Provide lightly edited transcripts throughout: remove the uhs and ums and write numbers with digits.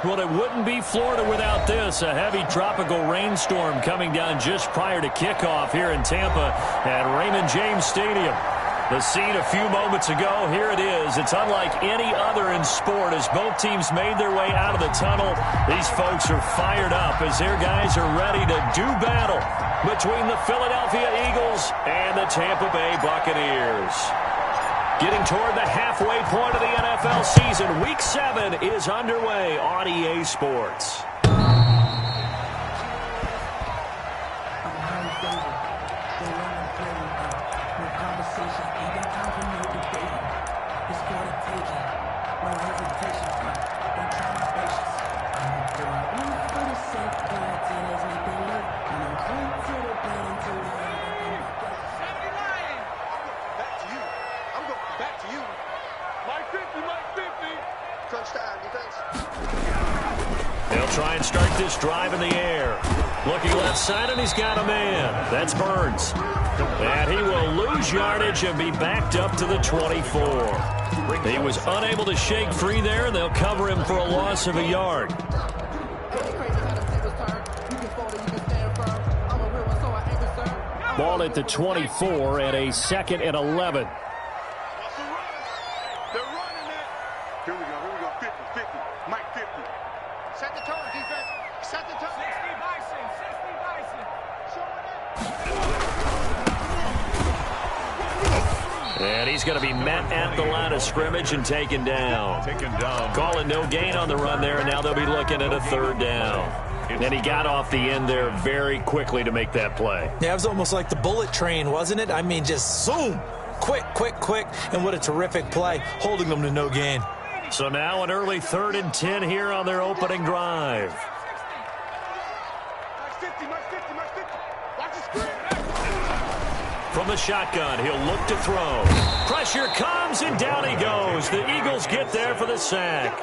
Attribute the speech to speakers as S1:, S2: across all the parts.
S1: Well, it wouldn't be Florida without this. A heavy tropical rainstorm coming down just prior to kickoff here in Tampa at Raymond James Stadium. The scene a few moments ago, here it is. It's unlike any other in sport as both teams made their way out of the tunnel. These folks are fired up as their guys are ready to do battle between the Philadelphia Eagles and the Tampa Bay Buccaneers. Getting toward the halfway point of the NFL season, Week 7 is underway on EA Sports. They'll try and start this drive in the air. Looking left side, and he's got a man. That's Burns. And he will lose yardage and be backed up to the 24. He was unable to shake free there, and they'll cover him for a loss of a yard. Ball at the 24 and a 2nd and 11. And he's going to be met at the line of scrimmage and taken down. Calling no gain on the run there, and now they'll be looking at a 3rd down. And he got off the end there very quickly to make that play.
S2: Yeah, it was almost like the bullet train, wasn't it? I mean, just zoom. Quick, quick, quick. And what a terrific play, holding them to no gain.
S1: So now an early 3rd and 10 here on their opening drive. From the shotgun, he'll look to throw. Pressure comes, and down he goes. The Eagles get there for the sack.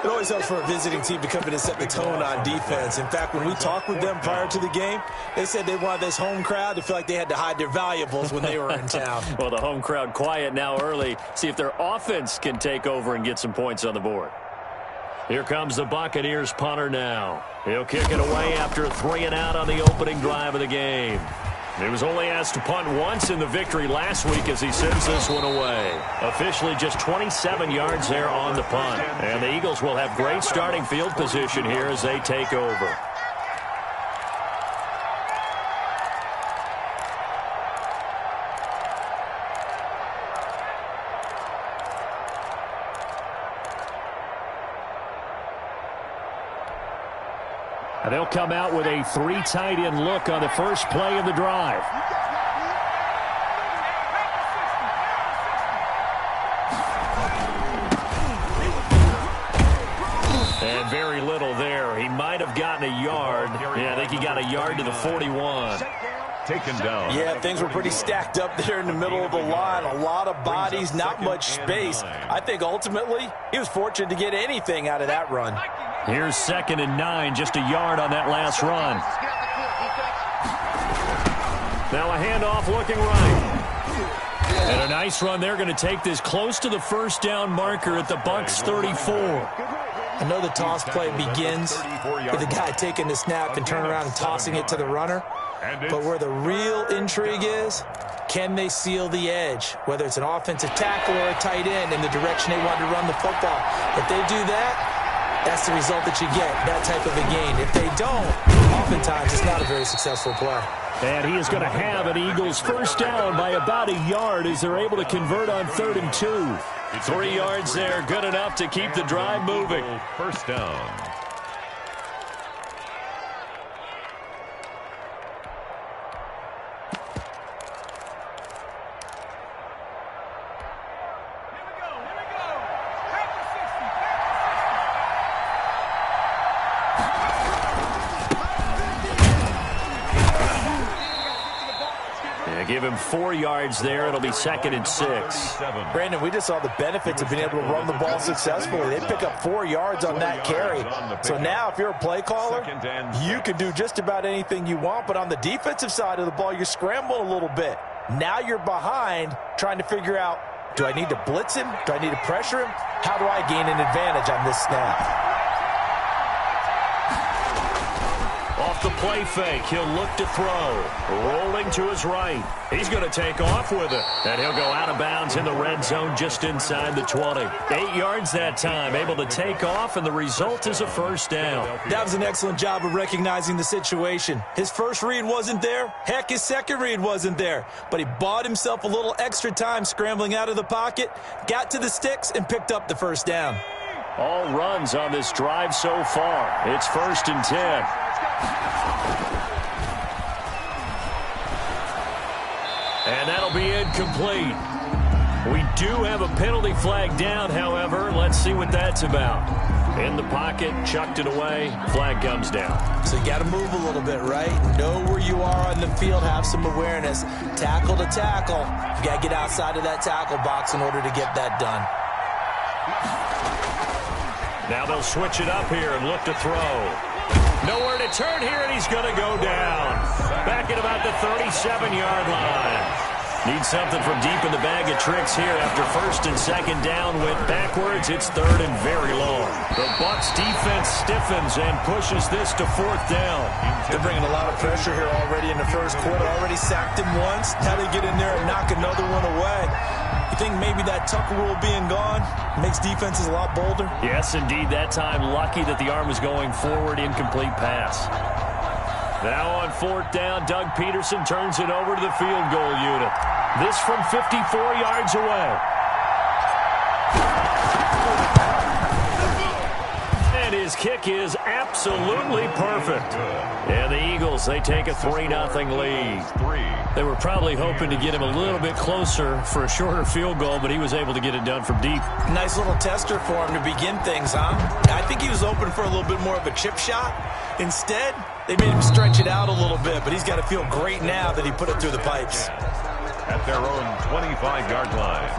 S2: It always helps for a visiting team to come in and set the tone on defense. In fact, when we talked with them prior to the game, they said they wanted this home crowd to feel like they had to hide their valuables when they were in town.
S1: Well, the home crowd quiet now early. See if their offense can take over and get some points on the board. Here comes the Buccaneers punter now. He'll kick it away after a 3-and-out on the opening drive of the game. He was only asked to punt once in the victory last week as he sends this one away. Officially just 27 yards there on the punt. And the Eagles will have great starting field position here as they take over. And they'll come out with a 3 tight end look on the first play of the drive. And very little there. He might have gotten a yard. Yeah, I think he got a yard to the 41.
S3: Taken down.
S2: Yeah, things were pretty stacked up there in the middle of the line. A lot of bodies, not much space. I think ultimately he was fortunate to get anything out of that run.
S1: Here's 2nd and 9, just a yard on that last run. Now a handoff looking right. And a nice run there, going to take this close to the first down marker at the Bucs 34.
S2: I know the toss play begins with the guy taking the snap and turning around and tossing it to the runner. But where the real intrigue is, can they seal the edge, whether it's an offensive tackle or a tight end in the direction they want to run the football. If they do that, that's the result that you get, that type of a gain. If they don't, oftentimes it's not a very successful play.
S1: And he is going to have an Eagles first down by about a yard as they're able to convert on 3rd and 2. 3 yards there, good enough to keep the drive moving.
S3: First down.
S1: Give him 4 yards there. It'll be 2nd and 6.
S2: Brandon, we just saw the benefits of being able to run the ball successfully. They pick up 4 yards on that carry. So now if you're a play caller, you can do just about anything you want. But on the defensive side of the ball, you're scrambling a little bit. Now you're behind trying to figure out, do I need to blitz him? Do I need to pressure him? How do I gain an advantage on this snap?
S1: the play fake. He'll look to throw. Rolling to his right. He's going to take off with it. And he'll go out of bounds in the red zone just inside the 20. 8 yards that time. Able to take off, and the result is a first down.
S2: That was an excellent job of recognizing the situation. His first read wasn't there. Heck, his second read wasn't there. But he bought himself a little extra time scrambling out of the pocket, got to the sticks, and picked up the first down.
S1: All runs on this drive so far. It's 1st and 10. And that'll be incomplete. We do have a penalty flag down, however. Let's see what that's about. In the pocket, chucked it away, flag comes down.
S2: So you got to move a little bit, right? Know where you are on the field, have some awareness. Tackle to tackle. You got to get outside of that tackle box in order to get that done.
S1: Now they'll switch it up here and look to throw. Nowhere to turn here, and he's going to go down. Back at about the 37-yard line. Needs something from deep in the bag of tricks here after 1st and 2nd down. Went backwards. It's 3rd and very long. The Bucs defense stiffens and pushes this to 4th down.
S2: They're bringing a lot of pressure here already in the first quarter. Already sacked him once. Now they get in there and knock another one away. You think maybe that Tucker rule being gone makes defenses a lot bolder?
S1: Yes, indeed. That time lucky that the arm was going forward. Incomplete pass. Now on 4th down, Doug Peterson turns it over to the field goal unit. This from 54 yards away. And his kick is absolutely perfect. And the Eagles, they take a 3-0 lead. They were probably hoping to get him a little bit closer for a shorter field goal, but he was able to get it done from deep.
S2: Nice little tester for him to begin things, huh? I think he was open for a little bit more of a chip shot. Instead, they made him stretch it out a little bit, but he's got to feel great now that he put it through the pipes.
S3: At their own 25-yard line.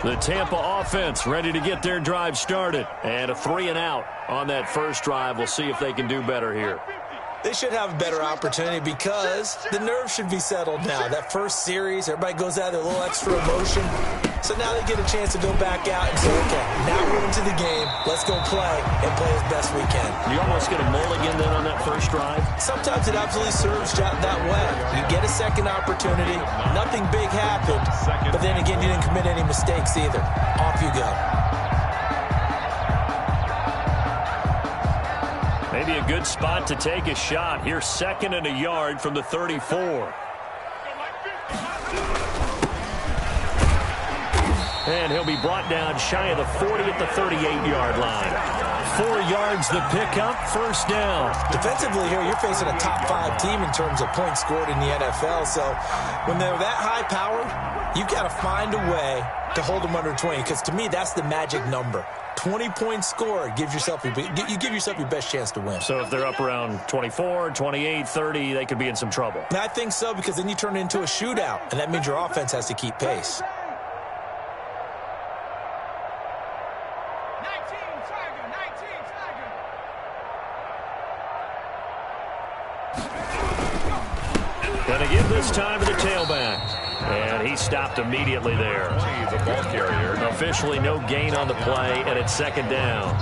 S1: The Tampa offense ready to get their drive started. And a 3-and-out on that first drive. We'll see if they can do better here.
S2: They should have a better opportunity because the nerves should be settled now. That first series, everybody goes out there, a little extra emotion. So now they get a chance to go back out and say, okay, now we're into the game. Let's go play and play as best we can.
S1: You almost get a mulligan then on that first drive?
S2: Sometimes it absolutely serves that way. You get a second opportunity. Nothing big happened. But then again, you didn't commit any mistakes either. Off you go.
S1: Maybe a good spot to take a shot. Here's 2nd and a yard from the 34. And he'll be brought down shy of the 40 at the 38-yard line. 4 yards the pickup, first down.
S2: Defensively here, you're facing a top 5 team in terms of points scored in the NFL. So when they're that high-powered, you've got to find a way to hold them under 20. Because to me, that's the magic number. 20 points scored gives yourself you give yourself your best chance to win.
S1: So if they're up around 24, 28, 30, they could be in some trouble.
S2: And I think so, because then you turn it into a shootout, and that means your offense has to keep pace.
S1: Going to give this time to the tailback. And he stopped immediately there.
S3: The ball carrier.
S1: Officially no gain on the play, and it's 2nd down.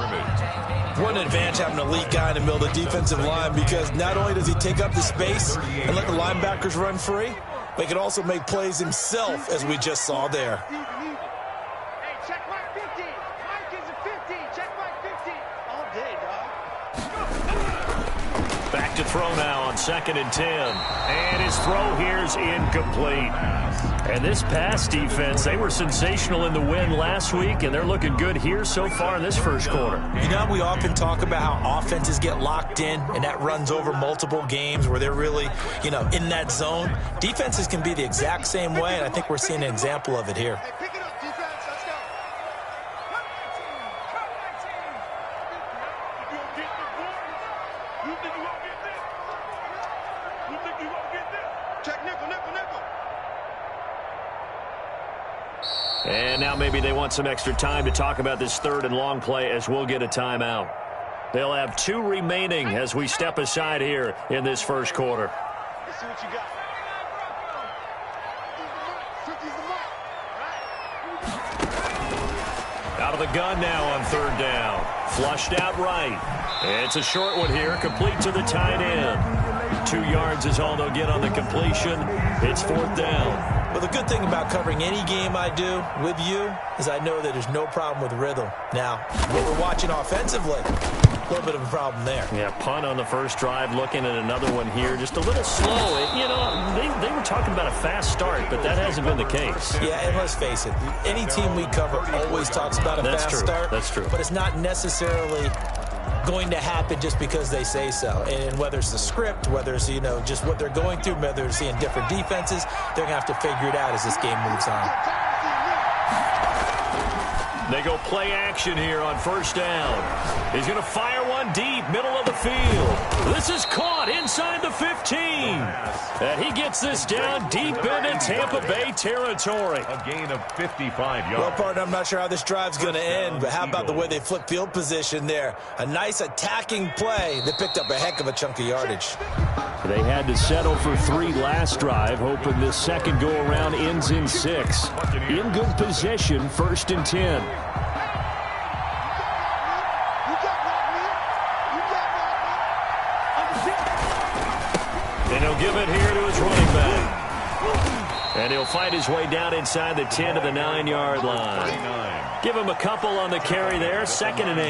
S2: What an advantage having an elite guy in the middle of the defensive line, because not only does he take up the space and let the linebackers run free, but he can also make plays himself, as we just saw there.
S4: Hey, check mark 50. Mike is a 50. Check mark 50. All day, dog.
S1: Back to throw now on 2nd and 10. And his throw here's incomplete. And this pass defense, they were sensational in the win last week, and they're looking good here so far in this first quarter.
S2: You know, we often talk about how offenses get locked in, and that runs over multiple games where they're really, in that zone. Defenses can be the exact same way, and I think we're seeing an example of it here.
S4: Hey, pick it up, defense. Let's go. Cut my team. Cut my team. You gonna get the board? You think you gonna get this? You think you gonna get this? Check nickel, nickel, nickel.
S1: And now maybe they want some extra time to talk about this 3rd and long play, as we'll get a timeout. They'll have 2 remaining as we step aside here in this first quarter.
S4: Let's see what you got.
S1: The gun now on third down. Flushed out right. It's a short one here, complete to the tight end. 2 yards is all they'll get on the completion. It's fourth down.
S2: Well, the good thing about covering any game I do with you is I know that there's no problem with rhythm. Now, what we're watching offensively, a little bit of a problem there.
S1: Yeah, punt on the first drive, looking at another one here. Just a little slow. You know, they were talking about a fast start, but that hasn't been the case.
S2: Yeah, and let's face it, any team we cover always talks about a fast start.
S1: That's true.
S2: But it's not necessarily going to happen just because they say so. And whether it's the script, whether it's, you know, just what they're going through, whether they're seeing different defenses, they're going to have to figure it out as this game moves on.
S1: They go play action here on first down. He's going to fire one deep, middle of the field. This is caught inside the 15. And he gets this down deep into Tampa Bay territory.
S3: A gain of 55 yards.
S2: Well, partner, I'm not sure how this drive's going to end, but how about the way they flip field position there? A nice attacking play that picked up a heck of a chunk of yardage.
S1: They had to settle for 3 last drive, hoping this second go-around ends in 6. In good position, first and 10. And he'll give it here to his running back. And he'll fight his way down inside the 10 to the 9-yard line. Give him a couple on the carry there, second and 8.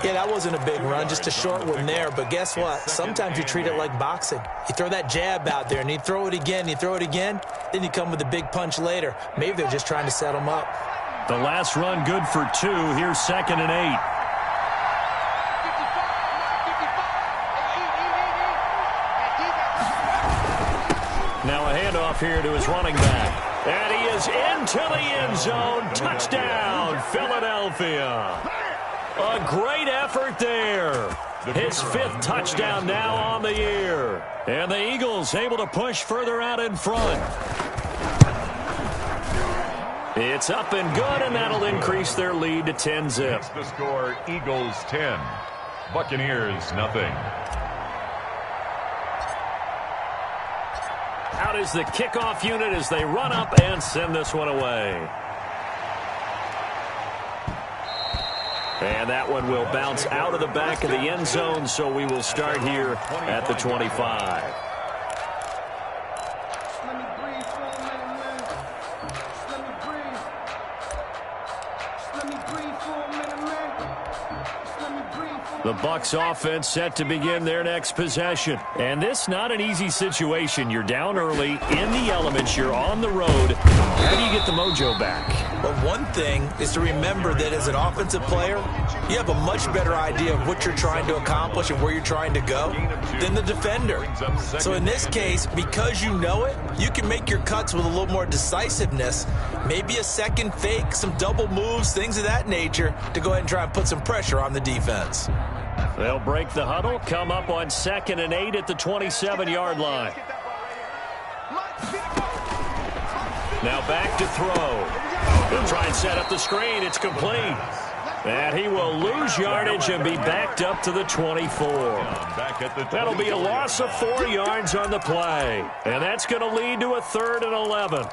S2: Yeah, that wasn't a big run, just a short one there. But guess what? Sometimes you treat it like boxing. You throw that jab out there, and you throw it again, you throw it again, then you come with a big punch later. Maybe they're just trying to set him up.
S1: The last run good for 2. Here's second and 8. Now a handoff here to his running back. And he is into the end zone. Touchdown, Philadelphia. A great effort there. His 5th touchdown now on the year. And the Eagles able to push further out in front. It's up and good, and that'll increase their lead to 10-zip.
S3: It's the score, Eagles 10, Buccaneers nothing.
S1: Out is the kickoff unit as they run up and send this one away. And that one will bounce out of the back of the end zone, so we will start here at the 25. The Bucs offense set to begin their next possession. And this not an easy situation. You're down early, in the elements, you're on the road. How do you get the mojo back?
S2: Well, one thing is to remember that as an offensive player, you have a much better idea of what you're trying to accomplish and where you're trying to go than the defender. So in this case, because you know it, you can make your cuts with a little more decisiveness, maybe a second fake, some double moves, things of that nature, to go ahead and try and put some pressure on the defense.
S1: They'll break the huddle, come up on second and 8 at the 27-yard line. Now back to throw. They'll try and set up the screen. It's complete. And he will lose yardage and be backed up to the 24. That'll be a loss of 4 yards on the play. And that's going to lead to a 3rd and 11.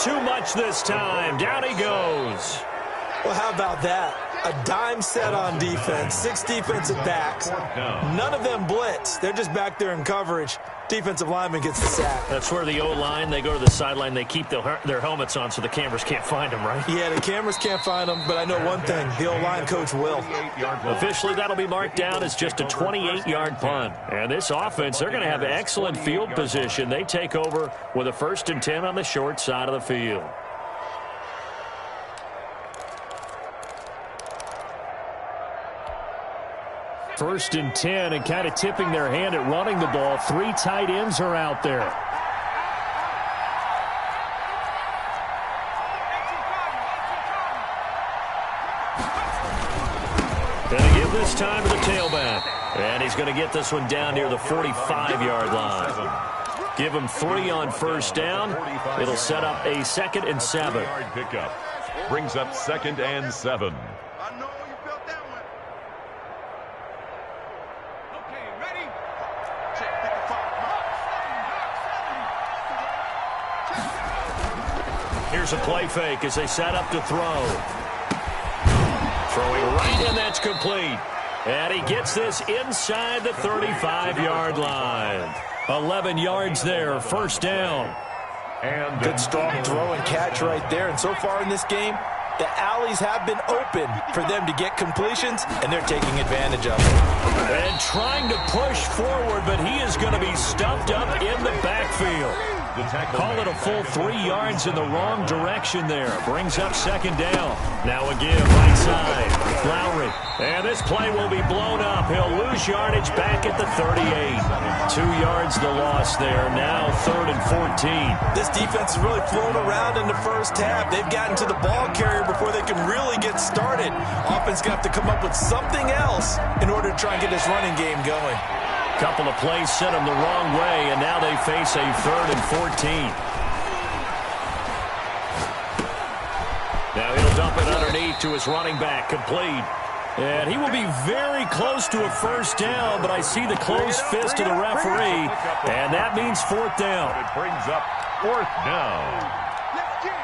S1: Too much this time. Down he goes.
S2: Well, how about that? A dime set on defense. 6 defensive backs. None of them blitz. They're just back there in coverage. Defensive lineman gets the sack.
S1: That's where the O-line, they go to the sideline, they keep their helmets on so the cameras can't find them, right?
S2: Yeah, the cameras can't find them, but I know one thing. The O-line coach will.
S1: Officially, that'll be marked down as just a 28-yard punt. And this offense, they're going to have excellent field position. They take over with a 1st and 10 on the short side of the field. First and 10, and kind of tipping their hand at running the ball. 3 tight ends are out there. And they give this time to the tailback. And he's going to get this one down near the 45-yard line. Give him 3 on first down. It'll set up a 2nd and 7.
S3: Yard pickup. Brings up 2nd and 7.
S4: I know you felt that one. Okay, ready? Check 55.
S1: Here's a play fake as they set up to throw. Throwing right, and that's complete. And he gets this inside the 35-yard line. 11 yards there, first down.
S3: And
S2: Good strong throw and catch right there. And so far in this game, the alleys have been open for them to get completions, and they're taking advantage of it.
S1: And trying to push forward, but he is going to be stuffed up in the backfield. Call it a full 3 yards in the wrong direction there. Brings up 2nd down. Now again, right side. Lowry. And this play will be blown up. He'll lose yardage back at the 38. 2 yards the loss there. Now 3rd and 14.
S2: This defense has really flown around in the first half. They've gotten to the ball carrier before they can really get started. Offense got to come up with something else in order to try and get this running game going.
S1: Couple of plays sent them the wrong way, and now they face a 3rd and 14. Now he'll dump it underneath to his running back, complete. And he will be very close to a first down, but I see the closed fist of the referee, and that means 4th down.
S3: It brings up 4th down.
S4: Let's get it.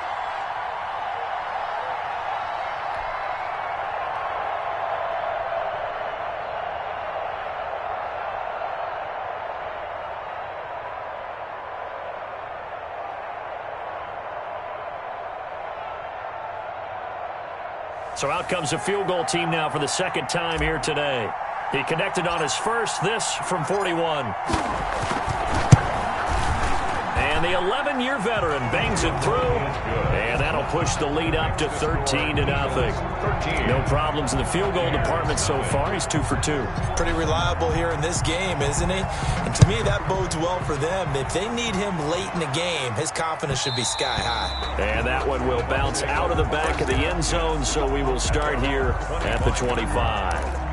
S1: So out comes a field goal team now for the 2nd time here today. He connected on his first, this from 41. And the 11-year veteran bangs it through, and that'll push the lead up to 13-0. No problems in the field goal department so far. He's 2 for 2.
S2: Pretty reliable here in this game, isn't he? And to me, that bodes well for them. If they need him late in the game, his confidence should be sky high.
S1: And that one will bounce out of the back of the end zone, so we will start here at the 25.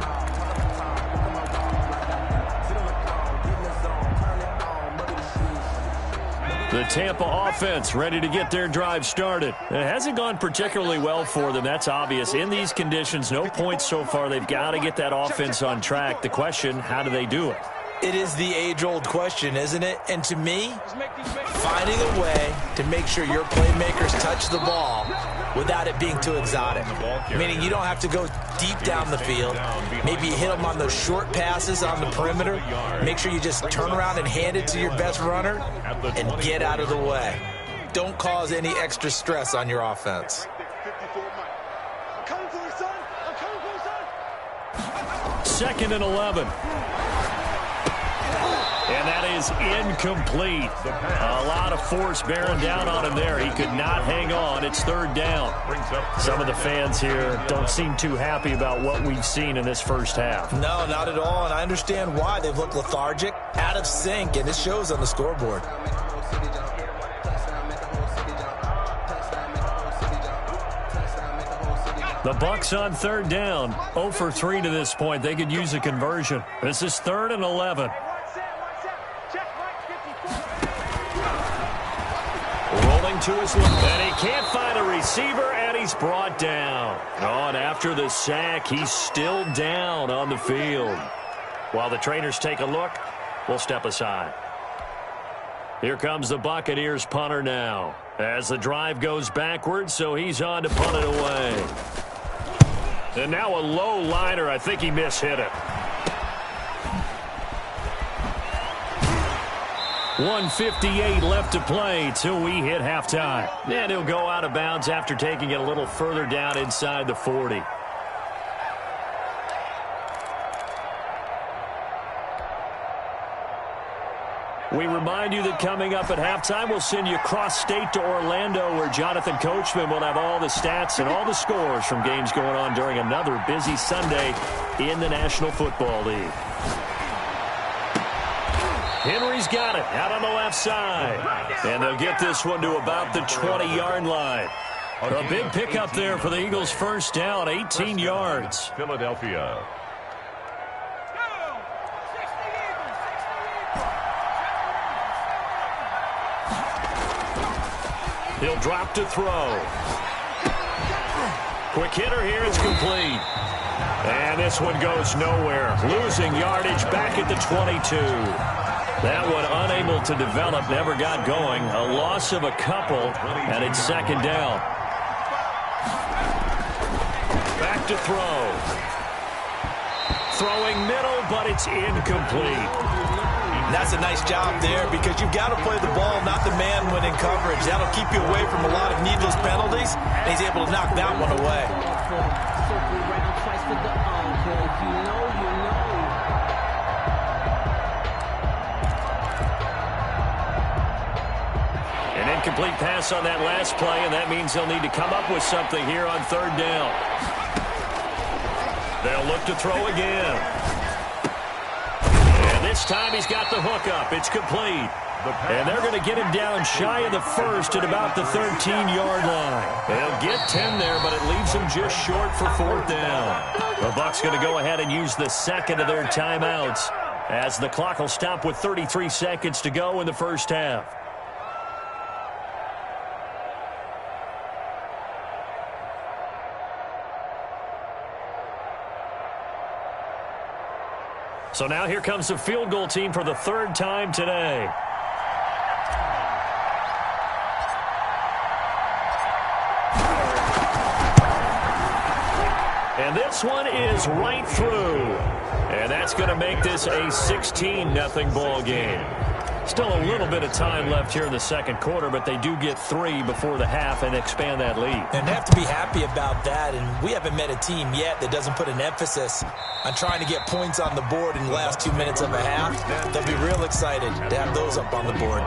S1: The Tampa offense ready to get their drive started. It hasn't gone particularly well for them. That's obvious. In these conditions, no points so far. They've got to get that offense on track. The question, how do they do it?
S2: It is the age-old question, isn't it? And to me, finding a way to make sure your playmakers touch the ball without it being too exotic. Meaning you don't have to go deep down the field. Maybe you hit them on those short passes on the perimeter. Make sure you just turn around and hand it to your best runner and get out of the way. Don't cause any extra stress on your offense.
S4: I'm coming for you, son. I'm coming for you, son.
S1: 2nd and 11. And that is incomplete. A lot of force bearing down on him there. He could not hang on. It's 3rd down. Some of the fans here don't seem too happy about what we've seen in this first half.
S2: No, not at all, and I understand why. They've looked lethargic, out of sync, and it shows on the scoreboard.
S1: The Bucs on 3rd down. 0 for 3 to this point. They could use a conversion. This is 3rd and 11. Rolling to his left, and he can't find a receiver, and he's brought down. Oh, and after the sack, he's still down on the field. While the trainers take a look, we'll step aside. Here comes the Buccaneers punter now, as the drive goes backwards, so he's on to punt it away. And now a low liner. I think he mishit it. 1:58 left to play till we hit halftime. And he'll go out of bounds after taking it a little further down inside the 40. We remind you that coming up at halftime, we'll send you cross-state to Orlando, where Jonathan Coachman will have all the stats and all the scores from games going on during another busy Sunday in the National Football League. Henry's got it out on the left side. And they'll get this one to about the 20-yard line. A big pickup there for the Eagles' first down, 18 yards.
S3: Philadelphia.
S1: He'll drop to throw. Quick hitter here. It's complete. And this one goes nowhere. Losing yardage back at the 22. That one unable to develop, never got going. A loss of a couple, and it's second down. Back to throw. Throwing middle, but it's incomplete.
S2: That's a nice job there because you've got to play the ball, not the man when in coverage. That'll keep you away from a lot of needless penalties, and he's able to knock that one away.
S1: An incomplete pass on that last play, and that means they'll need to come up with something here on third down. They'll look to throw again. And this time he's got the hook up. It's complete. And they're going to get him down shy of the first at about the 13-yard line. They'll get 10 there, but it leaves him just short for fourth down. The Bucs going to go ahead and use the second of their timeouts as the clock will stop with 33 seconds to go in the first half. So now here comes the field goal team for the third time today. And this one is right through. And that's going to make this a 16-0 ball game. Still a little bit of time left here in the second quarter, but they do get 3 before the half and expand that lead.
S2: And they have to be happy about that. And we haven't met a team yet that doesn't put an emphasis on trying to get points on the board in the last 2 minutes of a half. They'll be real excited to have those up on the board.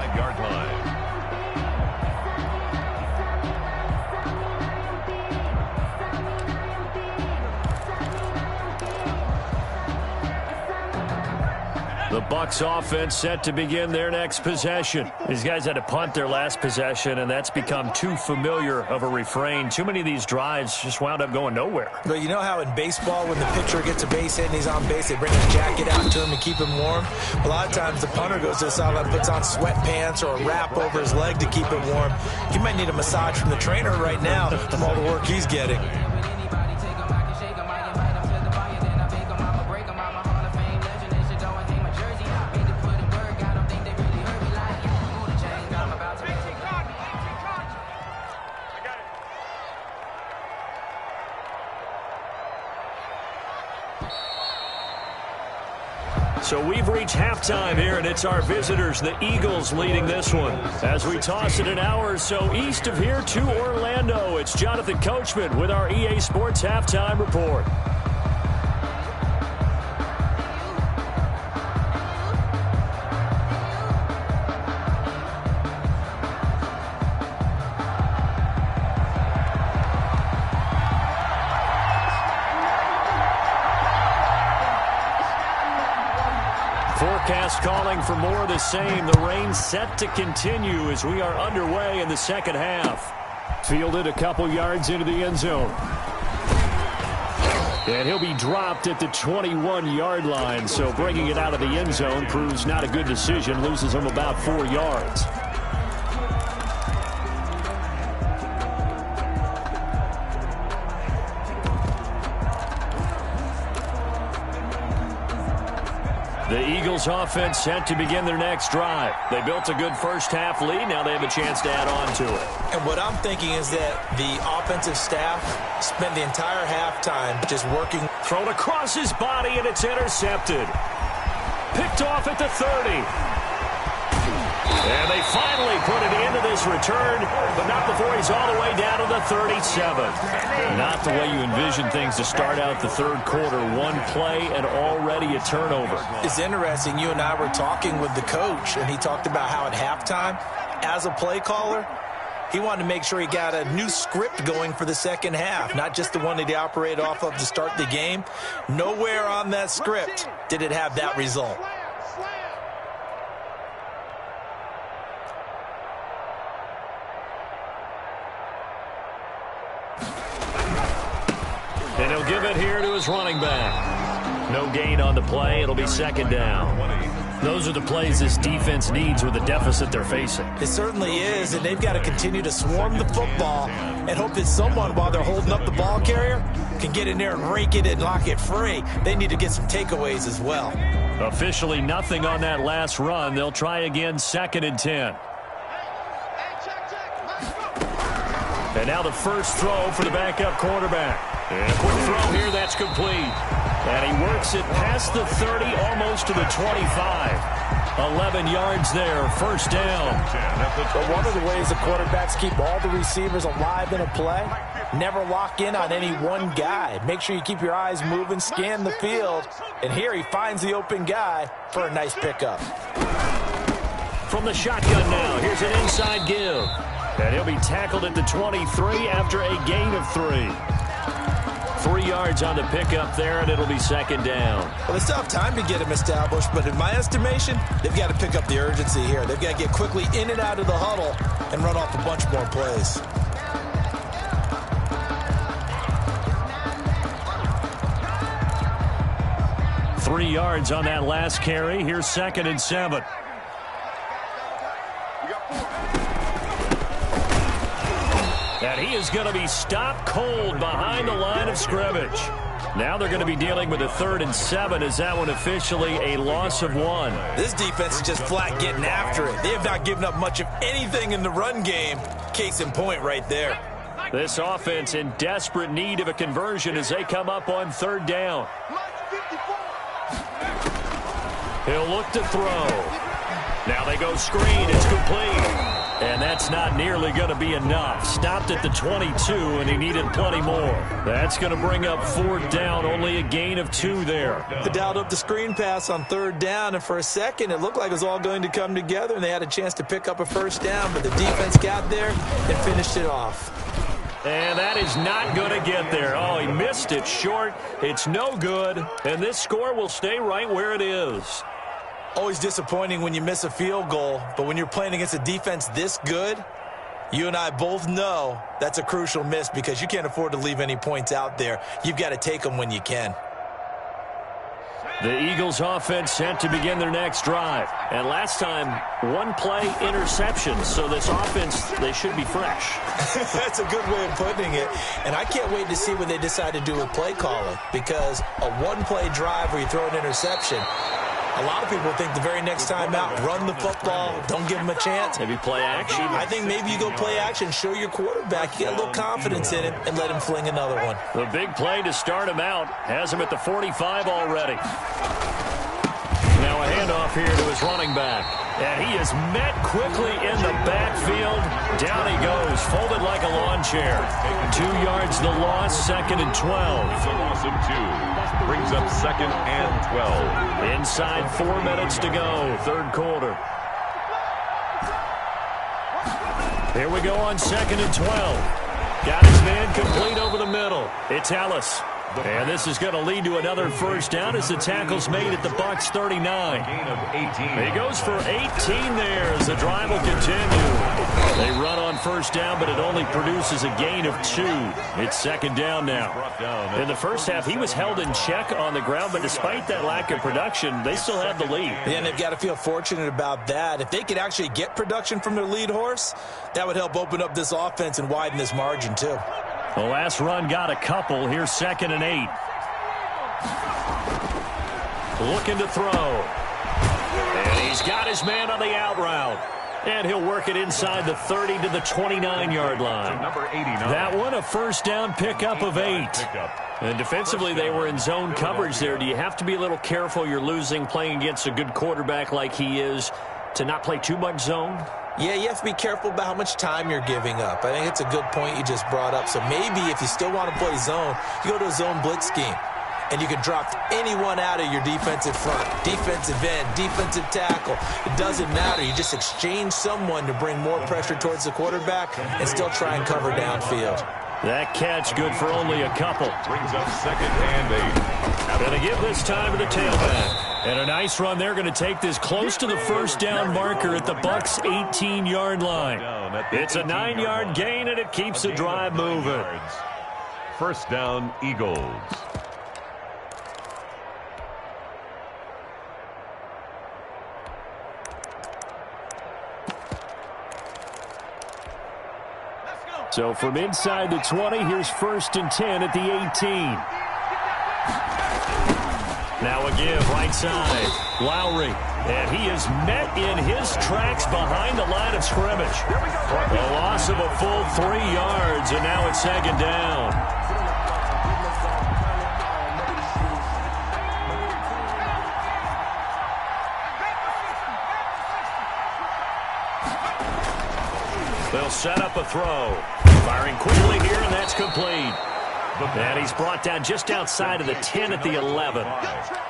S1: The Bucs offense set to begin their next possession. These guys had to punt their last possession, and that's become too familiar of a refrain. Too many of these drives just wound up going nowhere.
S2: Well, you know how in baseball when the pitcher gets a base hit and he's on base, they bring his jacket out to him to keep him warm? A lot of times the punter goes to the sideline, puts on sweatpants or a wrap over his leg to keep him warm. He might need a massage from the trainer right now from all the work he's getting.
S1: So we've reached halftime here, and it's our visitors, the Eagles, leading this one. As we toss it an hour or so east of here to Orlando, it's Jonathan Coachman with our EA Sports Halftime Report. Forecast calling for more of the same. The rain set to continue as we are underway in the second half. Fielded a couple yards into the end zone. And he'll be dropped at the 21-yard line, so bringing it out of the end zone proves not a good decision. Loses him about 4 yards. The Eagles offense set to begin their next drive. They built a good first half lead. Now they have a chance to add on to it.
S2: And what I'm thinking is that the offensive staff spent the entire halftime just working.
S1: Thrown across his body, and it's intercepted. Picked off at the 30. And they finally put it into this return, but not before he's all the way down to the 37. Not the way you envision things to start out the third quarter. One play and already a turnover.
S2: It's interesting. You and I were talking with the coach, and he talked about how at halftime, as a play caller, he wanted to make sure he got a new script going for the second half, not just the one that he operated off of to start the game. Nowhere on that script did it have that result.
S1: And he'll give it here to his running back. No gain on the play. It'll be second down. Those are the plays this defense needs with the deficit they're facing.
S2: It certainly is, and they've got to continue to swarm the football and hope that someone, while they're holding up the ball carrier, can get in there and rake it and lock it free. They need to get some takeaways as well.
S1: Officially nothing on that last run. They'll try again, 2nd and 10. And now the first throw for the backup quarterback. And a quick throw here, that's complete. And he works it past the 30, almost to the 25. 11 yards there, first down.
S2: But one of the ways the quarterbacks keep all the receivers alive in a play, never lock in on any one guy. Make sure you keep your eyes moving, scan the field. And here he finds the open guy for a nice pickup.
S1: From the shotgun now, here's an inside give. And he'll be tackled at the 23 after a gain of 3. 3 yards on the pickup there, and it'll be 2nd down.
S2: Well, they still have time to get him established, but in my estimation, they've got to pick up the urgency here. They've got to get quickly in and out of the huddle and run off a bunch more plays.
S1: Three yards on that last carry. Here's 2nd and 7. And he is going to be stopped cold behind the line of scrimmage. Now they're going to be dealing with a 3rd and 7. Is that one officially a loss of 1?
S2: This defense is just flat getting after it. They have not given up much of anything in the run game. Case in point right there.
S1: This offense in desperate need of a conversion as they come up on 3rd down. He'll look to throw. Now they go screen. It's complete. And that's not nearly going to be enough. Stopped at the 22, and he needed plenty more. That's going to bring up 4th down, only a gain of 2 there.
S2: They dialed up the screen pass on 3rd down, and for a second, it looked like it was all going to come together, and they had a chance to pick up a 1st down, but the defense got there and finished it off.
S1: And that is not going to get there. Oh, he missed it short. It's no good, and this score will stay right where it is.
S2: Always disappointing when you miss a field goal, but when you're playing against a defense this good, you and I both know that's a crucial miss because you can't afford to leave any points out there. You've got to take them when you can.
S1: The Eagles offense set to begin their next drive. And last time, 1-play interception. So this offense, they should be fresh.
S2: That's a good way of putting it. And I can't wait to see what they decide to do with play calling, because a 1-play drive where you throw an interception, a lot of people think the very next time out, run the football, don't give them a chance.
S1: Maybe play action.
S2: I think maybe you go play action, show your quarterback, you get a little confidence in him, and let him fling another one.
S1: The big play to start him out has him at the 45 already. Now a handoff here to his running back. And he is met quickly in the backfield. Down he goes, folded like a lawn chair. 2 yards the loss, 2nd and 12.
S3: The loss of 2 brings up 2nd and 12.
S1: Inside 4 minutes to go, 3rd quarter. Here we go on 2nd and 12. Got his man complete over the middle. It's Ellis. And this is going to lead to another 1st down as the tackle's made at the Bucs 39.
S3: Gain of 18.
S1: He goes for 18 there as the drive will continue. They run on 1st down, but it only produces a gain of 2. It's 2nd down now. In the first half, he was held in check on the ground, but despite that lack of production, they still have the lead.
S2: And they've got to feel fortunate about that. If they could actually get production from their lead horse, that would help open up this offense and widen this margin too.
S1: The last run got a couple. Here's 2nd and 8. Looking to throw. And he's got his man on the out route. And he'll work it inside the 30 to the 29-yard line.
S3: Number 89.
S1: That one, a 1st down pickup of 8. And defensively, they were in zone coverage there. Do you have to be a little careful? You're losing playing against a good quarterback like he is to not play too much zone?
S2: Yeah, you have to be careful about how much time you're giving up. I think it's a good point you just brought up. So maybe if you still want to play zone, you go to a zone blitz scheme. And you can drop anyone out of your defensive front, defensive end, defensive tackle. It doesn't matter. You just exchange someone to bring more pressure towards the quarterback and still try and cover downfield.
S1: That catch good for only a couple.
S3: Brings up 2nd and 8.
S1: Going to give this time to the tailback. And a nice run. They're going to take this close to the 1st down marker at the Bucs 18-yard line. It's a 9-yard gain, and it keeps the drive moving.
S3: 1st down, Eagles.
S1: So from inside the 20, here's 1st and 10 at the 18. Now a give right side. Lowry. And he is met in his tracks behind the line of scrimmage. A loss of a full 3 yards, and now it's 2nd down. They'll set up a throw. Firing quickly here, and that's complete. And he's brought down just outside of the 10 at the 11.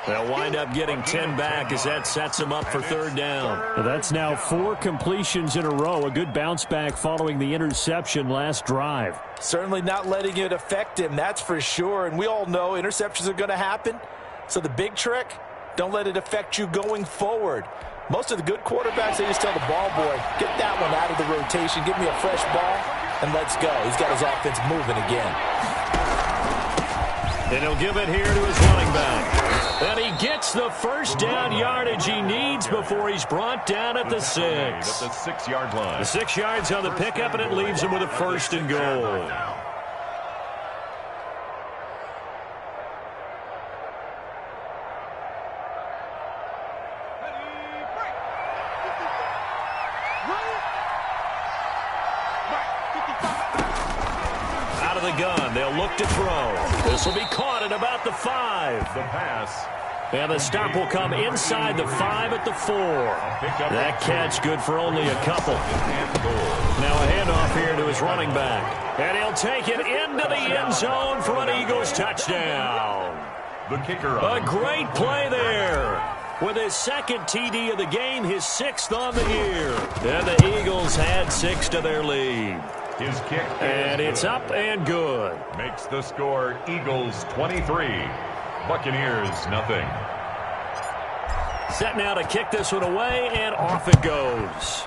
S1: They'll wind up getting 10 back as that sets him up for 3rd down.
S5: Well, that's now 4 completions in a row. A good bounce back following the interception last drive.
S2: Certainly not letting it affect him, that's for sure. And we all know interceptions are going to happen. So the big trick, don't let it affect you going forward. Most of the good quarterbacks, they just tell the ball boy, get that one out of the rotation, give me a fresh ball, and let's go. He's got his offense moving again.
S1: And he'll give it here to his running back. And he gets the 1st down yardage he needs before he's brought down at the 6.
S3: At the 6-yard line.
S1: The 6 yards on the pickup, and it leaves him with a 1st and goal. Out of the gun, they'll look to throw. This will be caught at about the 5.
S3: The pass.
S1: And the stop will come inside the 5 at the 4. That catch good for only a couple. Now a handoff here to his running back. And he'll take it into the end zone for an Eagles touchdown.
S3: The kicker.
S1: A great play there. With his 2nd TD of the game, his 6th on the year. And the Eagles had 6 to their lead.
S3: His kick.
S1: And it's up and good.
S3: Makes the score Eagles 23. Buccaneers nothing.
S1: Set now to kick this one away, and off it goes.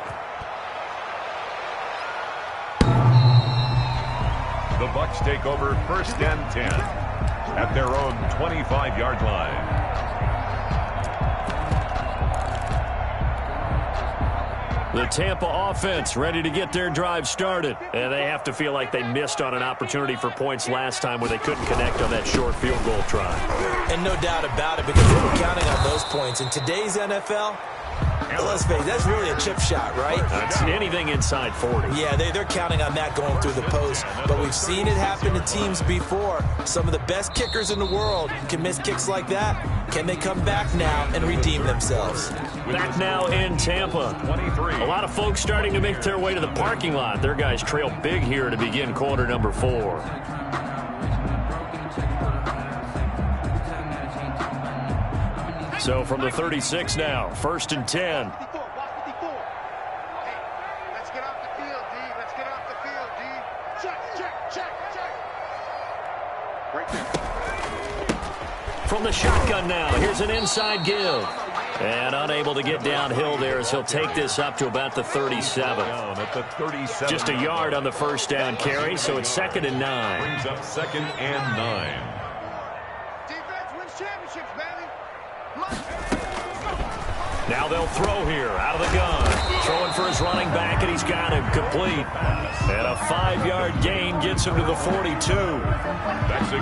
S3: The Bucs take over 1st and 10 at their own 25-yard line.
S1: The Tampa offense ready to get their drive started. And they have to feel like they missed on an opportunity for points last time where they couldn't connect on that short field goal try.
S2: And no doubt about it, because they were counting on those points. In today's NFL, let's face it, that's really a chip shot, right?
S1: That's anything inside 40.
S2: Yeah, they're counting on that going through the post. But we've seen it happen to teams before. Some of the best kickers in the world can miss kicks like that. Can they come back now and redeem themselves?
S1: Back now in Tampa.
S3: 23.
S1: A lot of folks starting to make their way to the parking lot. Their guys trail big here to begin quarter number 4. So from the 36 now, 1st and 10.
S4: Let's get off the field, D. Let's get off the field, D. Check. Right there.
S1: From the shotgun now, here's an inside give. And unable to get downhill there as he'll take this up to about the 37.
S3: Down at the 37.
S1: Just a yard on the 1st down carry, so it's 2nd and 9.
S3: Brings up 2nd and 9.
S4: Defense wins championships, baby.
S1: Now they'll throw here out of the gun. Throwing for his running back, and he's got him complete. And a 5-yard gain gets him to the 42.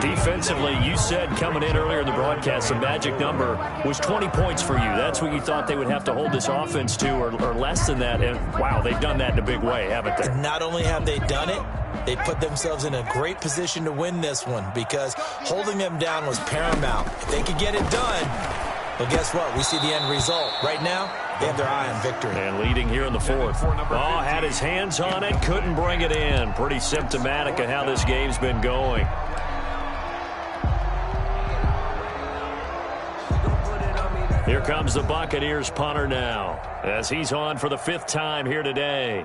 S1: Defensively, you said coming in earlier in the broadcast, the magic number was 20 points for you. That's what you thought they would have to hold this offense to, or less than that. And, wow, they've done that in a big way, haven't they?
S2: Not only have they done it, they put themselves in a great position to win this one because holding them down was paramount. If they could get it done, well, guess what? We see the end result. Right now, they have their eye on victory.
S1: And leading here in the 4th. Oh, had his hands on it, couldn't bring it in. Pretty symptomatic of how this game's been going. Here comes the Buccaneers punter now, as he's on for the 5th time here today.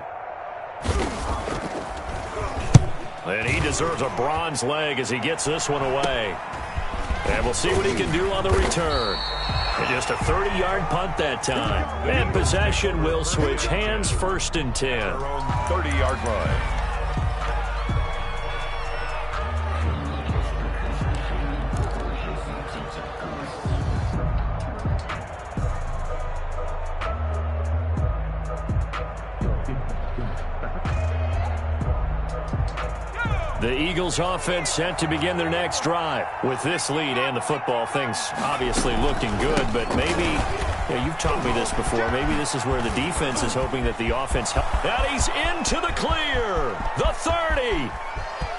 S1: And he deserves a bronze leg as he gets this one away. And we'll see what he can do on the return. And just a 30-yard punt that time. And possession will switch hands, 1st and 10.
S3: 30-yard line.
S1: The Eagles offense set to begin their next drive. With this lead and the football, things obviously looking good, but maybe, you've taught me this before, maybe this is where the defense is hoping that the offense helps. And he's into the clear. The 30.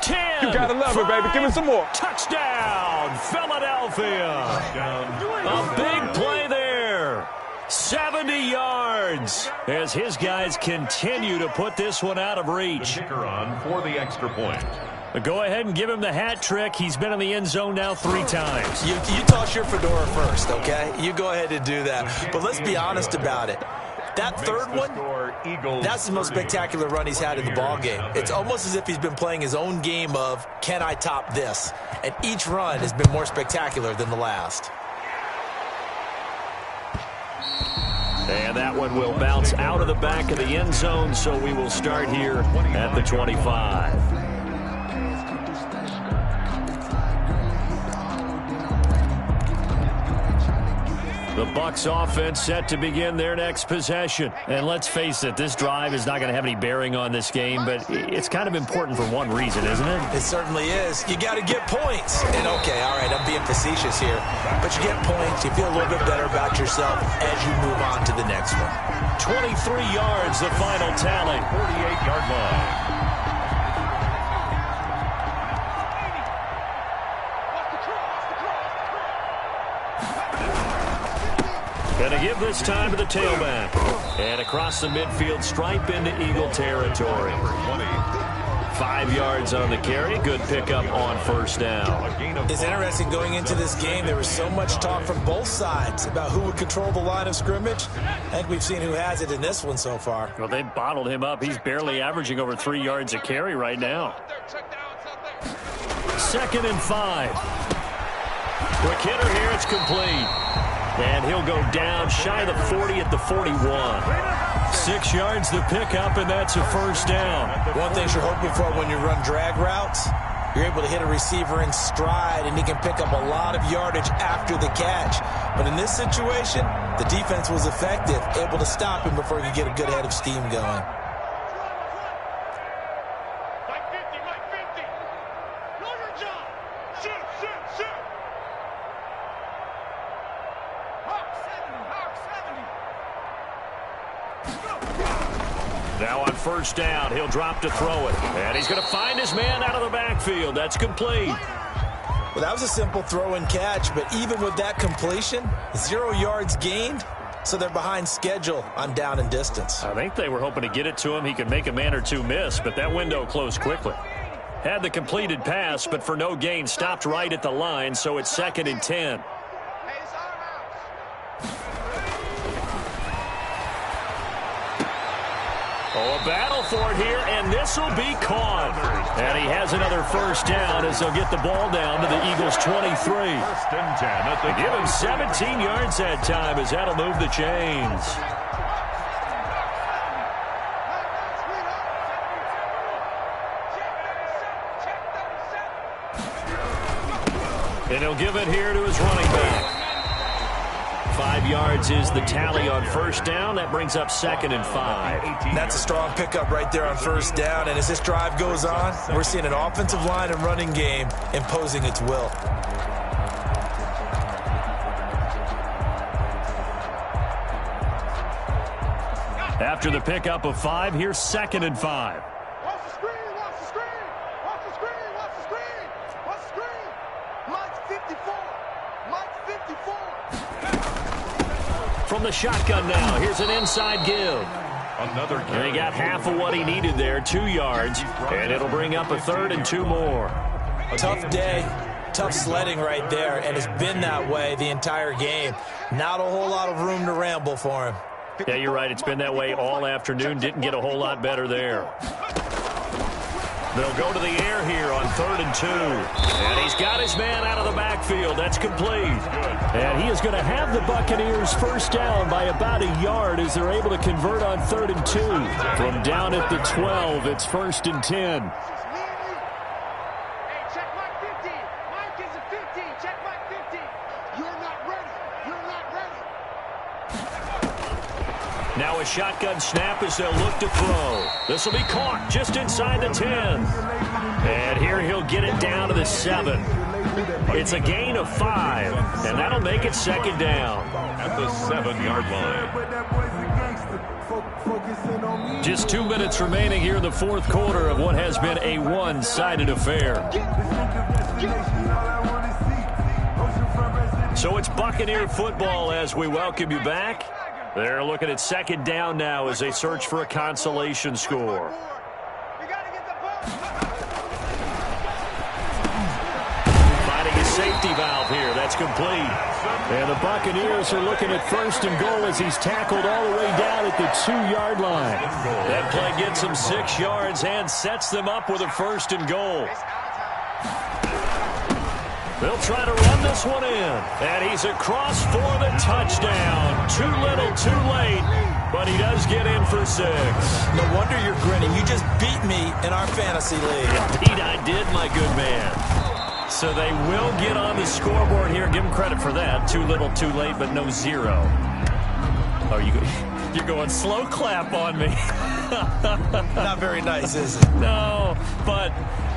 S1: 10.
S6: You gotta love it, baby. Give me some more.
S1: Touchdown, Philadelphia. A big play there. 70 yards as his guys continue to put this one out of reach.
S3: The kicker on for the extra point.
S1: Go ahead and give him the hat trick. He's been in the end zone now 3 times.
S2: You toss your fedora first, okay? You go ahead and do that. But let's be honest about it. That third one, that's the most spectacular run he's had in the ballgame. It's almost as if he's been playing his own game of, can I top this? And each run has been more spectacular than the last.
S1: And that one will bounce out of the back of the end zone, so we will start here at the 25. The Bucs offense set to begin their next possession. And let's face it, this drive is not going to have any bearing on this game, but it's kind of important for one reason, isn't it?
S2: It certainly is. You got to get points. And okay, all right, I'm being facetious here, but you get points, you feel a little bit better about yourself as you move on to the next one.
S1: 23 yards, the final tally.
S3: 48-yard line.
S1: And to give this time to the tailback. And across the midfield stripe into Eagle territory. 5 yards on the carry. Good pickup on first down.
S2: It's interesting going into this game. There was so much talk from both sides about who would control the line of scrimmage. I think we've seen who has it in this one so far.
S1: Well, they bottled him up. He's barely averaging over 3 yards a carry right now. 2nd and 5. Quick hitter here. It's complete. And he'll go down shy of the 40 at the 41. 6 yards the pickup, and that's a first down.
S2: One thing you're hoping for when you run drag routes, you're able to hit a receiver in stride, and he can pick up a lot of yardage after the catch. But in this situation, the defense was effective, able to stop him before he could get a good head of steam going.
S1: Now on first down, he'll drop to throw it. And he's going to find his man out of the backfield. That's complete.
S2: Well, that was a simple throw and catch, but even with that completion, 0 yards gained, so they're behind schedule on down and distance.
S1: I think they were hoping to get it to him. He could make a man or two miss, but that window closed quickly. Had the completed pass, but for no gain, stopped right at the line, so it's 2nd and 10. Oh, a battle for it here, and this will be caught. And he has another first down as they'll get the ball down to the Eagles' 23.
S3: 1st and 10.
S1: They give him 17 yards that time as that'll move the chains. And he'll give it here to his running back. 5 yards is the tally on first down. That brings up 2nd and 5.
S2: That's a strong pickup right there on first down. And as this drive goes on, we're seeing an offensive line and running game imposing its will.
S1: After the pickup of 5, here's 2nd and 5.
S4: Watch the screen, watch the screen, watch the screen, watch the screen, watch the screen. Mike's 54, Mike's 54.
S1: From the shotgun now, here's an inside give.
S3: Another
S1: And he got half of what he needed there, 2 yards, and it'll bring up a 3rd and 2 more.
S2: Tough day, tough sledding right there, and it's been that way the entire game. Not a whole lot of room to ramble for him.
S1: Yeah, you're right. It's been that way all afternoon. Didn't get a whole lot better there. They'll go to the air here on 3rd and 2. And he's got his man out of the backfield. That's complete. And he is going to have the Buccaneers first down by about a yard as they're able to convert on 3rd and 2. From down at the 12, it's 1st and 10.
S4: Hey, check Mike 50. Mike is a 50. Check Mike 50. You're not ready. You're not ready.
S1: Now a shotgun snap as they'll look to throw. This will be caught just inside the 10. And here he'll get it down to the 7. It's a gain of 5, and that'll make it second down.
S3: At the 7-yard line.
S1: Just 2 minutes remaining here in the fourth quarter of what has been a one-sided affair. So it's Buccaneer football as we welcome you back. They're looking at second down now as they search for a consolation score. Finding a safety valve here. That's complete.
S5: And the Buccaneers are looking at first and goal as he's tackled all the way down at the 2-yard line.
S1: That play gets him 6 yards and sets them up with a first and goal. They'll try to run this one in. And he's across for the touchdown. Too little, too late. But he does get in for 6.
S2: No wonder you're grinning. You just beat me in our fantasy league.
S1: Indeed, I did, my good man. So they will get on the scoreboard here. Give them credit for that. Too little, too late, but no 0. Oh, you're going slow clap on me.
S2: Not very nice, is it?
S1: No, but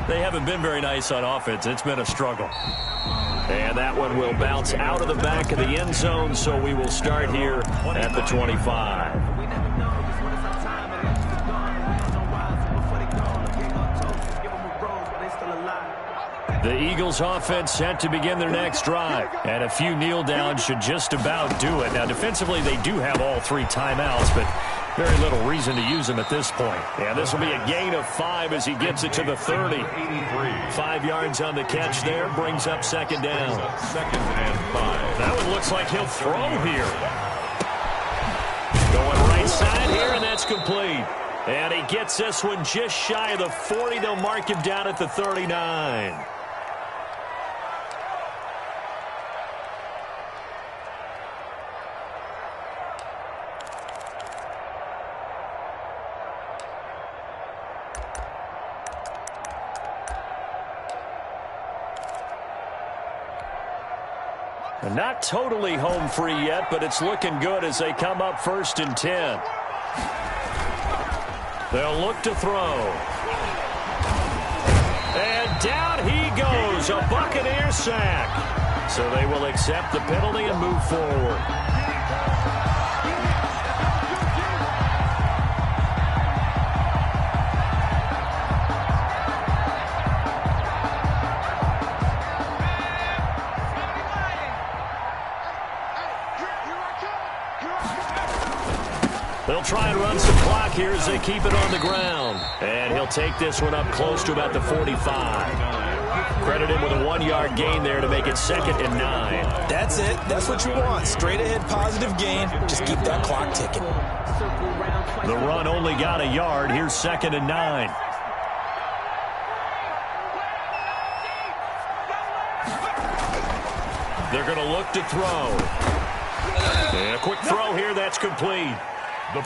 S1: they haven't been very nice on offense. It's been a struggle. And that one will bounce out of the back of the end zone, so we will start here at the 25. The Eagles offense set to begin their next drive. And a few kneel downs should just about do it. Now, defensively, they do have all 3 timeouts, but very little reason to use them at this point. And this will be a gain of 5 as he gets it to the 30. 5 yards on the catch there, brings up second down.
S3: Second and 5.
S1: That one looks like he'll throw here. Going right side here, and that's complete. And he gets this one just shy of the 40. They'll mark him down at the 39. Not totally home free yet, but it's looking good as they come up first and 10. They'll look to throw. And down he goes, a Buccaneer sack. So they will accept the penalty and move forward. They'll try and run some clock here as they keep it on the ground. And he'll take this one up close to about the 45. Credit him with a 1-yard gain there to make it second and 9.
S2: That's it. That's what you want. Straight ahead positive gain. Just keep that clock ticking.
S1: The run only got a yard. Here's second and 9. They're going to look to throw. And a quick throw here. That's complete.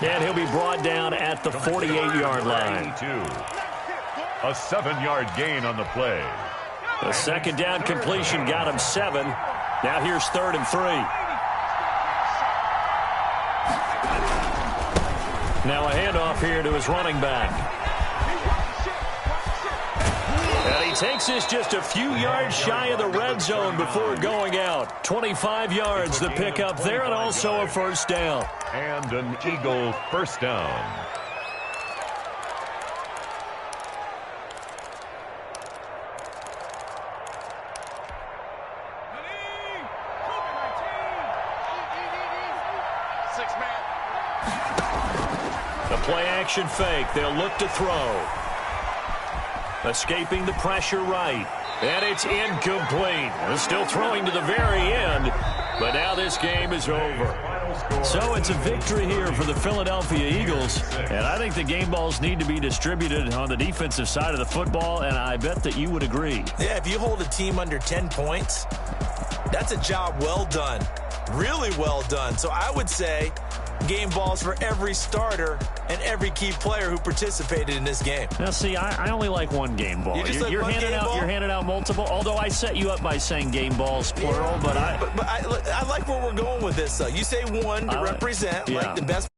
S1: And he'll be brought down at the 48-yard line.
S3: A 7-yard gain on the play.
S1: The second down completion got him 7. Now here's third and 3. Now a handoff here to his running back. And he takes this just a few yards shy of the red zone before going out. 25 yards the pickup there, and also a first down.
S3: And an Eagle first down.
S1: The play action fake. They'll look to throw. Escaping the pressure right. And it's incomplete. They're still throwing to the very end. But now this game is over. So it's a victory here for the Philadelphia Eagles. And I think the game balls need to be distributed on the defensive side of the football, and I bet that you would agree.
S2: Yeah, if you hold a team under 10 points, that's a job well done. Really well done. So I would say game balls for every starter and every key player who participated in this game.
S1: Now, see, I only like one game ball. You're handing out multiple, although I set you up by saying game balls, plural, but I
S2: like where we're going with this, though. You say one to represent, like the best